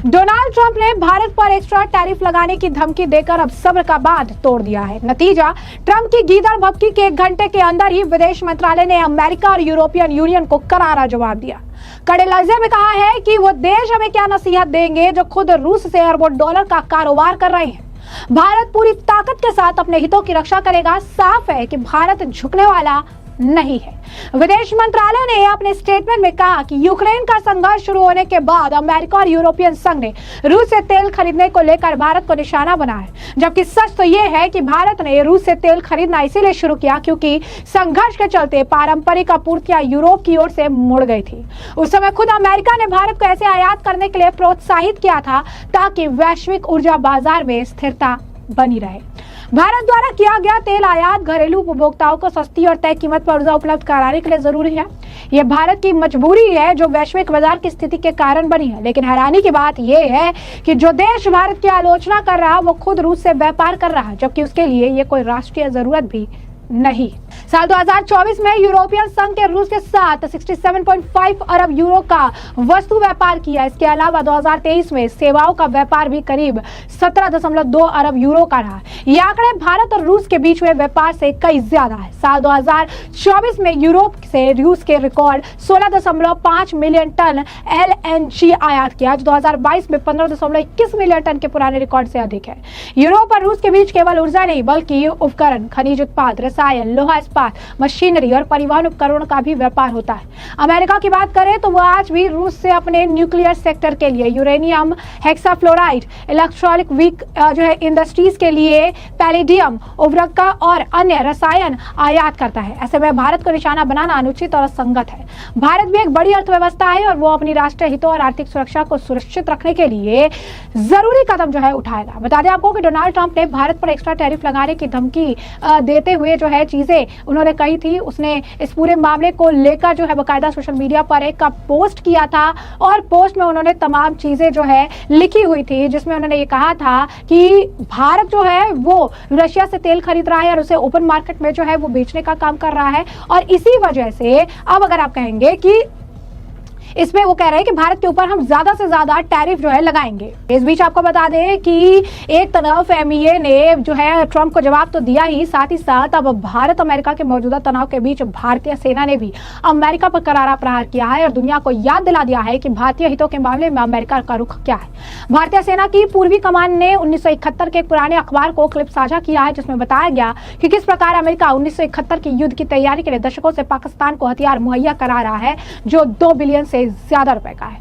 Donald Trump ने भारत पर extra tariff लगाने की धमकी देकर अब सब्र का बांध तोड़ दिया है। नतीजा, ट्रंप की गीदड़ भभकी के 1 घंटे के अंदर ही विदेश मंत्रालय ने अमेरिका और यूरोपियन यूनियन को करारा जवाब दिया। कड़े लहजे में कहा है कि वो देश हमें क्या नसीहत देंगे जो खुद रूस से अरबों डॉलर का कारोबार कर रहे हैं। भारत पूरी ताकत के साथ अपने हितों की रक्षा करेगा। साफ है कि भारत झुकने वाला नहीं है। विदेश मंत्रालय ने अपने स्टेटमेंट में कहा कि यूक्रेन का संघर्ष शुरू होने के बाद अमेरिका और यूरोपियन संघ ने रूस से तेल खरीदने को लेकर भारत को निशाना बनाया है, जबकि सच तो यह है कि भारत ने रूस से तेल खरीदना इसीलिए शुरू किया क्योंकि संघर्ष के चलते पारंपरिक आपूर्तियां यूरोप की ओर से मुड़ गई थी। उस समय खुद अमेरिका ने भारत को ऐसे आयात करने के लिए प्रोत्साहित किया था ताकि वैश्विक ऊर्जा बाजार में स्थिरता बनी रहे। भारत द्वारा किया गया तेल आयात घरेलू उपभोक्ताओं को सस्ती और तय कीमत पर ऊर्जा उपलब्ध कराने के लिए जरूरी है। यह भारत की मजबूरी है जो वैश्विक बाजार की स्थिति के कारण बनी है। लेकिन हैरानी की बात यह है कि जो देश भारत की आलोचना कर रहा है वो खुद रूस से व्यापार कर रहा है, जबकि उसके लिए ये कोई राष्ट्रीय जरूरत भी नहीं। साल 2024 में यूरोपियन संघ के रूस के साथ 67.5 अरब यूरो का वस्तु व्यापार किया। इसके अलावा 2023 में सेवाओं का व्यापार भी करीब 17.2 अरब यूरो का रहा। ये आंकड़े भारत और रूस के बीच हुए व्यापार से कई ज्यादा है। साल 2024 में यूरोप से रूस के रिकॉर्ड 16.5 मिलियन टन LNG आयात किया, जो 2022 में 15.21 मिलियन टन के पुराने रिकॉर्ड से अधिक है। यूरोप और रूस के बीच केवल ऊर्जा नहीं बल्कि उपकरण, खनिज उत्पाद, रसायन, लोहा इस्पात, मशीनरी और परिवहन उपकरणों का भी व्यापार होता है। अमेरिका की बात करें तो वह आज भी रूस से अपने न्यूक्लियर सेक्टर के लिए uranium, hexafluoride, electronic week industries के लिए पैलेडियम, उर्वरक और अन्य रसायन आयात करता है। ऐसे में भारत को निशाना बनाना अनुचित और असंगत है। भारत भी एक बड़ी अर्थव्यवस्था है और वो अपनी राष्ट्रीय हितों और आर्थिक सुरक्षा को सुरक्षित रखने के लिए जरूरी कदम उठाएगा। बता दें आपको कि डोनाल्ड ट्रंप ने भारत पर एक्स्ट्रा टैरिफ लगाने की धमकी देते हुए चीजें उन्होंने कही थी। उसने इस पूरे मामले को लेकर बकायदा सोशल मीडिया पर एक पोस्ट किया था और पोस्ट में उन्होंने तमाम चीजें लिखी हुई थी, जिसमें उन्होंने ये कहा था कि भारत वो रशिया से तेल खरीद रहा है और उसे ओपन मार्केट में वो बेचने का काम कर रहा है। और इसी वजह से अब अगर आप कहेंगे कि इसमें वो कह रहे हैं कि भारत के ऊपर हम ज्यादा से ज्यादा टैरिफ लगाएंगे। इस बीच आपको बता दें कि एक तरफ MEA ने ट्रंप को जवाब तो दिया ही, साथ ही साथ अब भारत अमेरिका के मौजूदा तनाव के बीच भारतीय सेना ने भी अमेरिका पर करारा प्रहार किया है और दुनिया को याद दिला दिया है कि भारतीय हितों के मामले में अमेरिका का रुख क्या है। भारतीय सेना की पूर्वी कमान ने 1971 के एक पुराने अखबार को क्लिप साझा किया है, जिसमें बताया गया कि किस प्रकार अमेरिका 1971 के युद्ध की तैयारी के लिए दशकों से पाकिस्तान को हथियार मुहैया करा रहा है, जो 2 बिलियन से ज्यादा रुपए का है।